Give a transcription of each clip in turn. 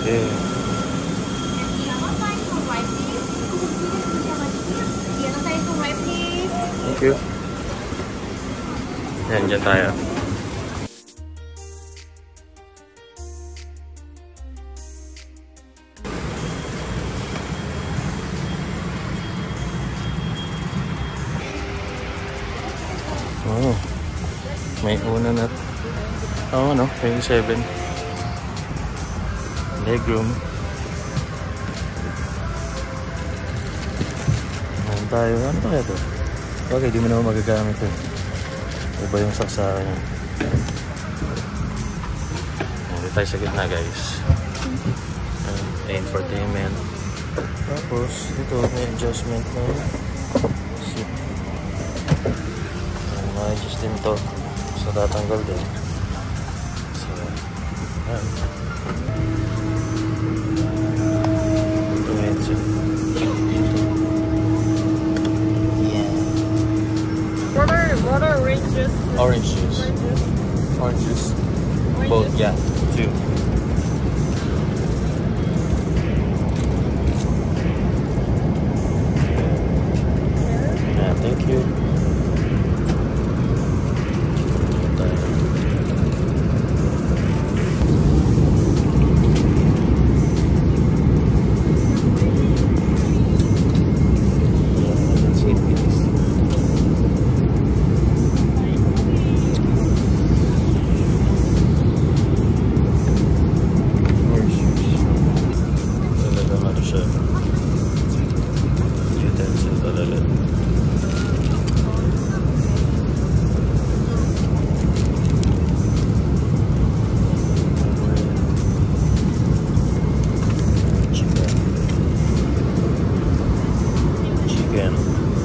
Yeah. Thank you. Yan, dyan tayo. Oh, may una na. Oo, no? 27. Legroom. Ayan tayo. Ano ba ito? Okay, di mo naman magagamit ito. Iba yung saksakan yun. Hindi tayo sa gitna, guys. Entertainment. Tapos, ito may adjustment na seat. Ma-adjust din ito. So, tatanggal din. So, ayan. Ito medyo. What are orange juice? Orange juice. Orange juice. Both, yeah. 2. Yeah, thank you.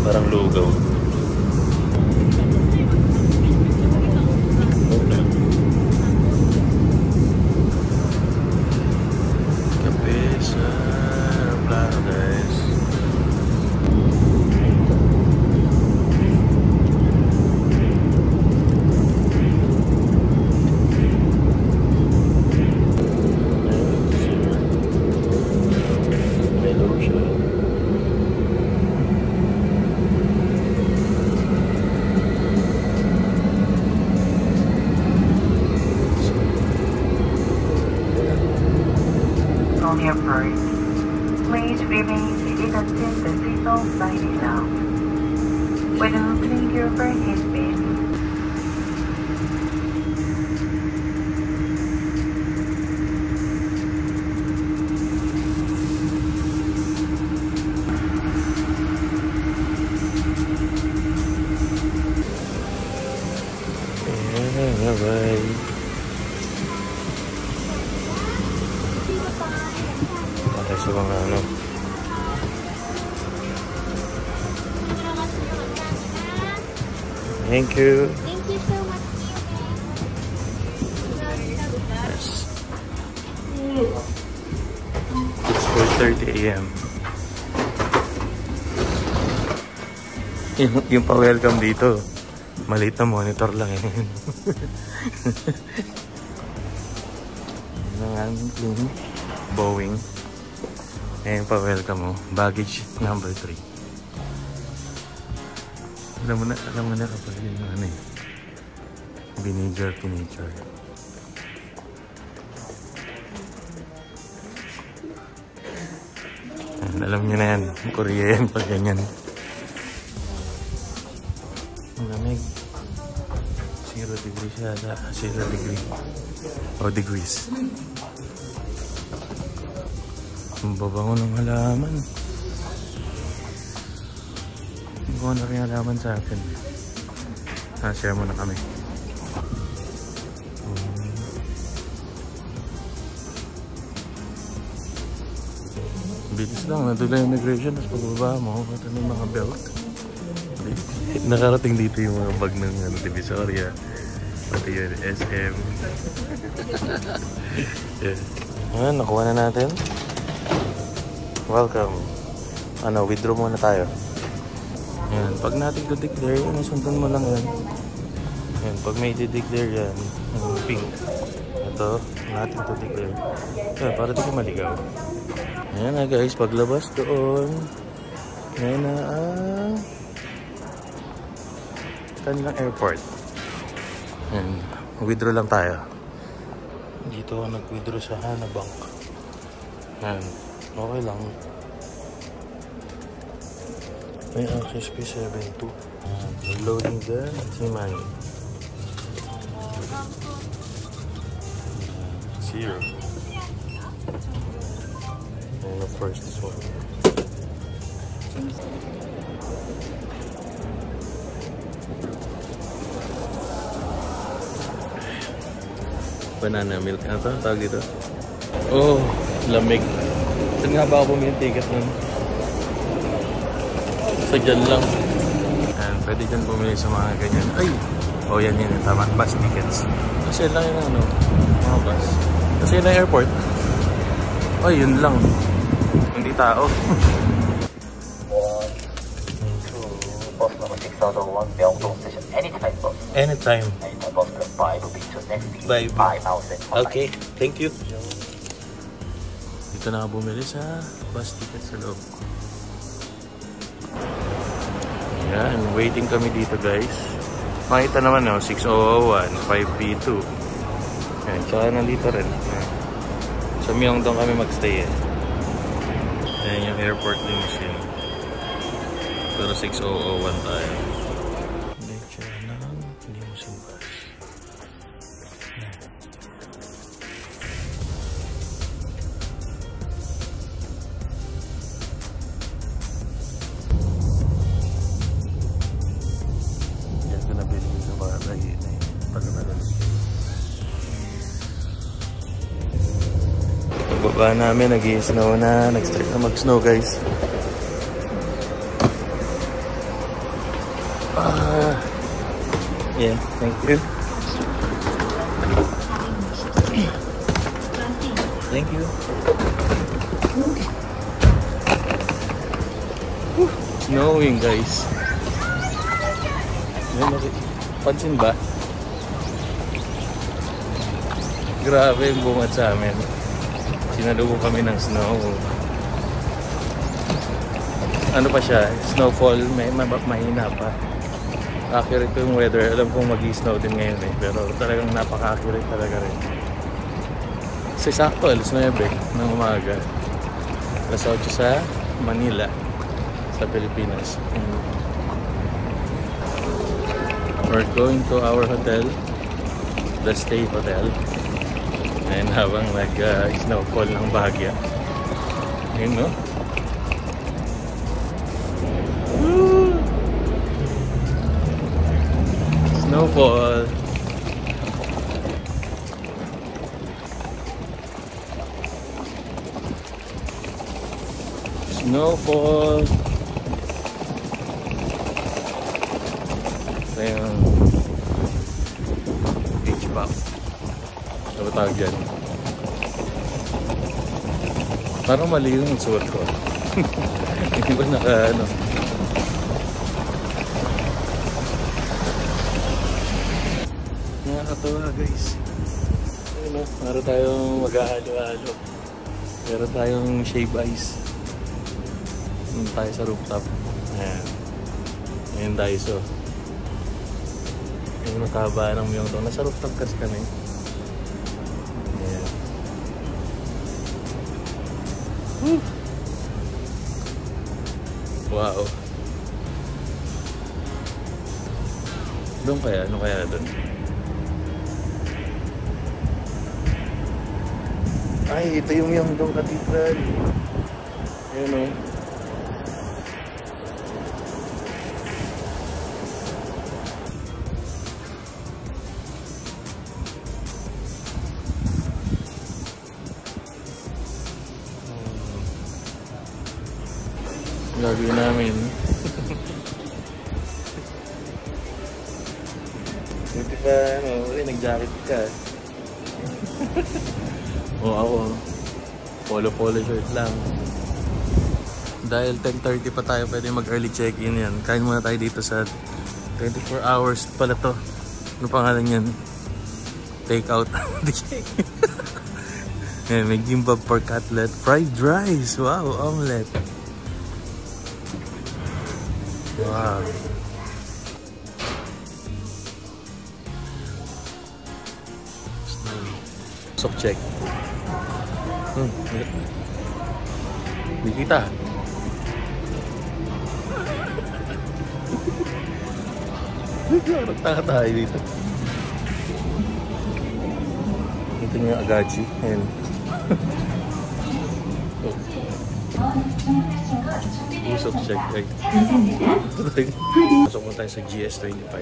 Parang lugaw. Kape sa plano, guys. Hello siya. On your bird. Please remain seated until the signal sign is out. When opening your bird has been Bye-bye. Okay, so mga ano. Thank you. Thank you so much. Yes. It's 4:30 AM. Yung pa-welcome dito. Maliit na monitor lang eh. Ng Boeing. Ayan pa-welcome mo. Baggage number 3. Alam mo na kapag yung ano eh. Vinegar. Ayan, alam nyo na yan. Korean pag ganyan. Ang lamig. 0 degrees yata. 0 degree. O degrees. Ang babango ng halaman. Hindi ko na rin halaman sa akin. Share muna kami. Bilis lang. Nandun lang yung immigration. Tapos pagbaba mo, ito na yung mga belt. Nakarating dito yung mga bag ng Divisoria. Pati yun, SM. Yeah. Nakuha na natin. Welcome. Withdraw muna tayo. Yan. Pag natin i-declare yan, sundan mo lang yan. Yan. Pag may i-declare yan, yung pink. At to. Natin to tigil. Para di ka maligaw. Ayan na guys, paglabas doon. Ngayon na kanilang airport. Ayan, withdraw lang tayo. Dito ako nag-withdraw sa Hana Bank. Ayan, okay lang. May access P72. Loading the T-Money. 0. And the first is 1. Banana milk. Ano to? Tawag dito? Oh, lamig. Saan nga ba ako bumili ticket nun? Sa dyan lang. And pwede dyan bumili sa mga ganyan. Ay! Oh, yan yun. Tama. Bus tickets. Kasi lang yun ano. Mga bus. Kasi yun ang airport. Oh, yun lang. Hindi tao. Bus number 6001 Myeongdong Station. Anytime bus. Anytime. Anytime bus number 5 will be to next Bye. 5,000. Okay, thank you. Dito na ako bumili sa bus ticket sa loob. Yan, waiting kami dito guys. Makita naman no, 6001, 5B2. Yan, tsaka nandito rin. Yan. Sa Myeongdong kami magstay eh. Yan yung airport limousine. Pero 6001 tayo. Leche ng limousine bus. Yan. Yan ko nabili sa mga lagi na yun. Pagkakaroon. Pagbaba namin, nag-i-snow na. Nag-start na mag-snow guys. Yeah, thank you. Thank you. Snowing guys. Pansin ba? Grabe yung bungat sa amin. Sinalubo kami ng snow. Ano pa siya? Snowfall. Mahina pa. Accurate yung weather. Alam kong mag-i-snow din ngayon eh. Pero talagang napaka-accurate talaga rin. Kasi sakto, alas 9 ng umaga. Alas 8 sa Manila. Sa Pilipinas. We're going to our hotel. The Stay Hotel. And habang nag-snowfall ng Baguia. Yun no? Snowfall. Snowfall. Ito yung beach pop. Ano ba tawag dyan? Parang mali yung suot ko. Hindi ba naka ano? Nakakatawa guys. Ayun o, meron tayong mag-ahalo-halo. Meron tayong shave ice. Meron tayo sa rooftop. Ayan. Ayan tayo so. Yung nakaba ng Myeongdong. Nasa rooftop kasi kami. Ayan. Woo! Wow. Doon kaya? Ano kaya doon? Ay, ito yung Myeongdong Cathedral. Ayan o. Gagawin namin. Buti pa, ano, nag-jacket ka. O ako, polo-polo shirt lang. Dahil 10:30 pa tayo pwede mag-early check-in yan. Kain muna tayo dito sa 24 hours pala to. Ano pangalan yan? Take out. Ayan, may gimbap pork cutlet. Fried rice. Wow, omelette. Wow. Sok check. Hindi kita. Nagtaka tayo dito. Ito niyo yung agachi. Ayan. Sok check. Pasok mo tayo sa GS25.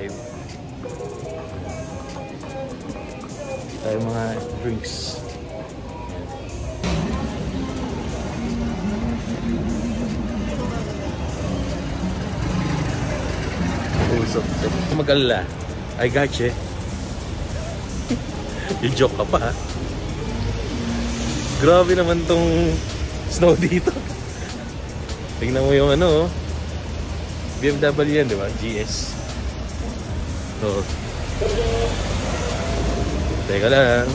Tayo mga drinks. Usok. Mag-alala. I got you. I-joke ka pa ha. Grabe naman tong snow dito. Tingnan mo yung ano, BMW yan, di ba? GS. So, teka lang.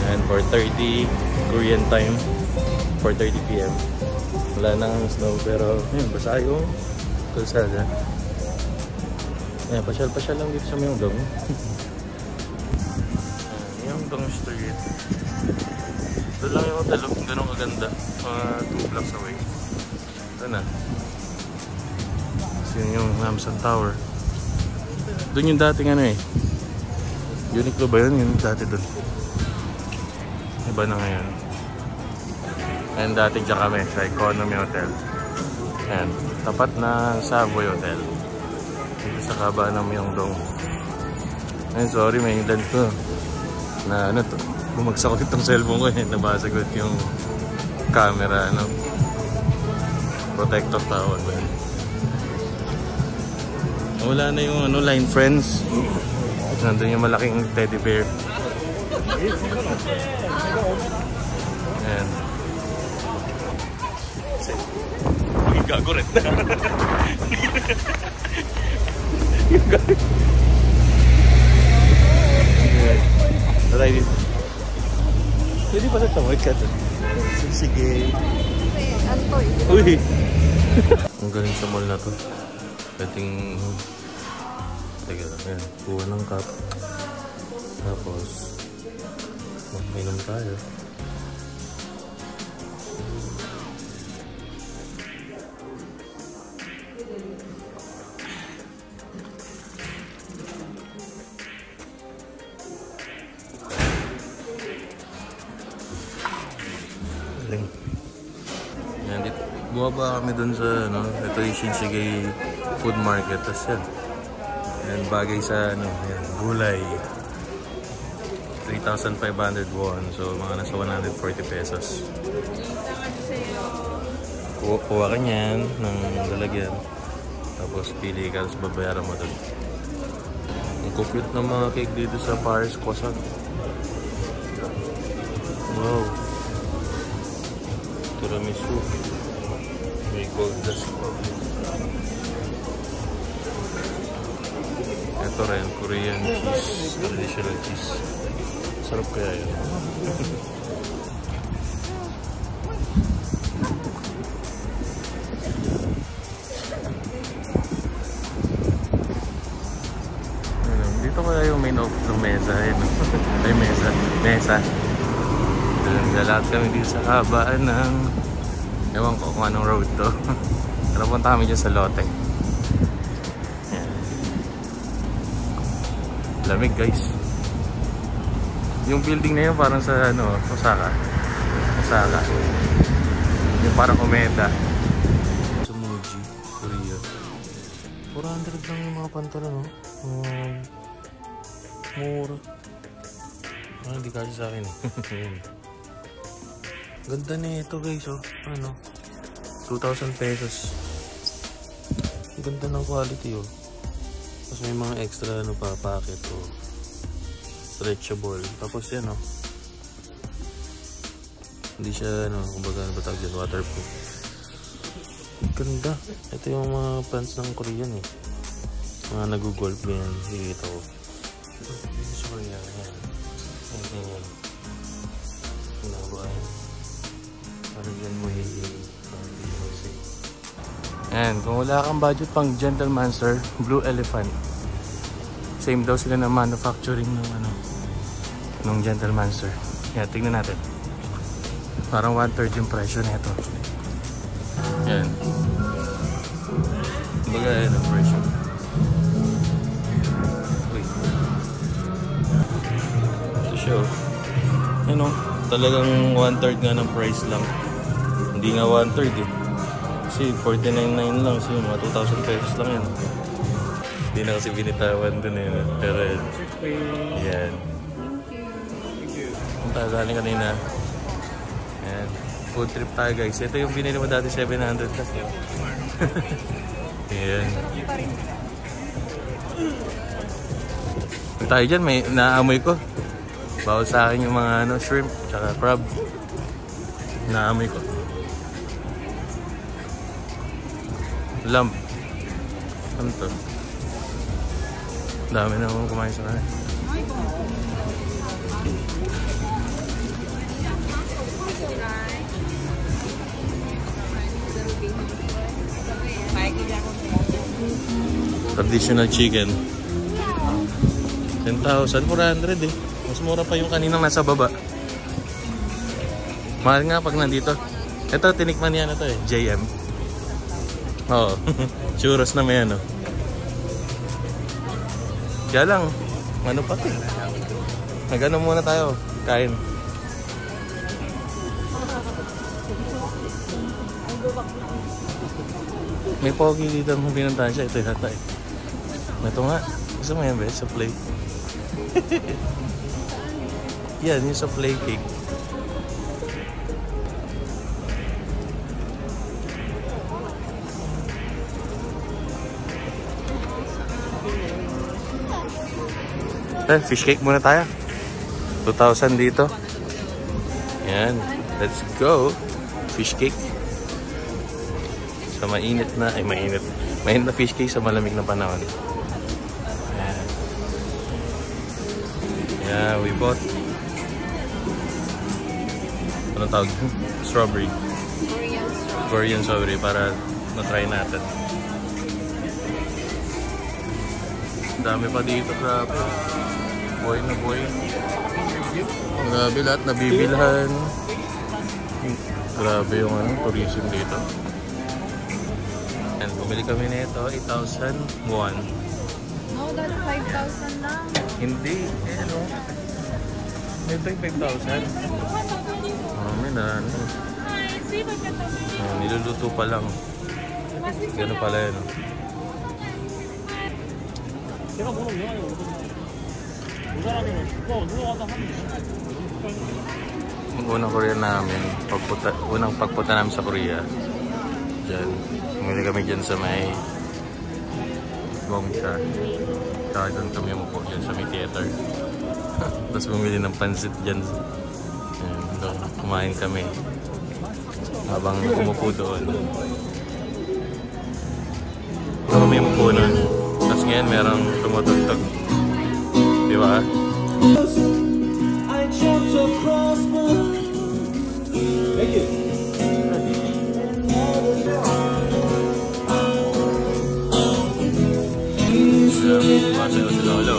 Yan, 4:30 Korean time. 4:30 PM. Wala nang snow pero yun, basa yung kalsada. Ayan, pasyal-pasyal lang dito sa Myeongdong. Myeongdong Street. Ito lang yung hotel, ganun kaganda. 2 blocks away. Ito na. Kasi yun yung Namsan Tower. Doon yung dating ano eh. Uniqlo ba yun? Yung dati doon. Iba na ngayon. Ayan, dati dyan kami sa Economy Hotel. Ayan, tapat na Savoy Hotel. Dito sa kabaan ng Myeongdong. Ayan, sorry, may ilan ko. Na ano to, bumagsak ko itong cellphone ko eh. Nabasag ko yung camera, ano. Protector tawag ba yun. Wala na yung ano, line friends. Nandun yung malaking teddy bear. Ayan. Yung gago rin. Yung gago. Taray dito. Pwede pa nagtawag ka doon. Sige. Uy! Ang galing sa mall na to. Pwedeng... Teka lang, ayan. Kuha ng cup. Tapos... Mag-inom tayo. Yan, dito. Bumaba kami dun sa, ano, ito yung Shinsegae Food Market. Tapos yan. Yan, bagay sa, ano, yan, gulay. 3,500 won. So, mga nasa 140 pesos. Kuha ka niyan ng lalagyan. Tapos, pili ka. Tapos, babayaran mo dun. Ang compute ng mga cake dito sa Paris Croissant. Wow. Tiramisu. May gold dust. Ito rin, Korean cheese. Traditional cheese. Sarap kaya yun. Dito kaya yung main office ng mesa. Ay, mesa. Mesa. Lahat kami dito sa kabaan ng ewan ko kung anong road to. Pero punta kami dyan sa Lotte. Yan. Lamig guys. Yung building na yun parang sa ano, Osaka. Osaka. Yung parang Umeda. Sa Muji, Korea. 400 lang yung mga pantalon, no? Mura. Hindi kasi sa akin eh. Ganda na ito guys, oh. Ano? 2,000 pesos. Ganda ng quality, oh. Tapos may mga extra ano pa, packet, oh. Stretchable. Tapos yan, oh. Hindi siya, ano, kumbaga, ano ba tawag dyan? Waterproof. Ganda. Ito yung mga pants ng Korean, eh. Mga nag-golf yan. Dito ko. Gusto ko yan. Yan. Yan. Pinabuhay. Parang yan mo and kung wala kang budget pang Gentlemancer, Blue Elephant. Same daw sila na manufacturing ng nung Gentlemancer. Yan, tignan natin. Parang 1/3 yung presyo nito. Yan. Baga yan ang presyo. Wait. Ito siya oh. Yan oh. Talagang 1/3 nga ng price lang. Hindi nga 1/3 eh. Kasi 49.9 lang. So mga 2,000 pesos lang yan. Hindi na kasi binitawan dun eh. Pero yan. Kung tayo galing kanina. Yan. Food trip tayo guys. Ito yung binili mo dati 700 kasi. Yan. Kung tayo dyan may naamoy ko. Bawal sa akin yung mga shrimp tsaka crab. Naamoy ko. Lamb. Ano to? Dami na akong kumain sa kanin. Traditional chicken. 10,400 eh. Mas mura pa yung kaninang nasa baba. Mahal nga pag nandito. Ito, tinikman niya na to eh. JM. Oo. Churros na may ano. Kaya lang, ano pa ito? Nag-ano muna tayo. Kain. May pogi dito ang pinuntahan siya. Ito yata eh. Ito nga. Gusto mo yan ba? Sa play. Yan, yung sa play cake. Fish cake muna tayo. 2,000 dito. Yan. Let's go. Fish cake. Sa mainit na, mainit na fish cake sa malamig na panahon. Yan. Yeah, we bought ano tawag? Strawberry. Korean strawberry para na-try natin. Dami pa dito, grabe. Buhay na buhay. Grabe lahat nabibilhan. Grabe yung tourism dito. And bumili kami nito 8,000 won. No, that's 5,000 lang. Hindi, ano? Ito yung 5,000. May na ano. Niluluto pa lang. Gano'n pala yun. Unang Korea namin, unang pagpunta namin sa Korea. Diyan, bumili kami dyan sa may Gongcha. Tsaka doon kami umupo dyan sa may theater. Tapos bumili ng pansit dyan. Doon, kumain kami habang umupo doon. Ito kami umupo nun. Tapos ngayon merong tumutugtog. Diba? Thank you. Masaya si Lolo.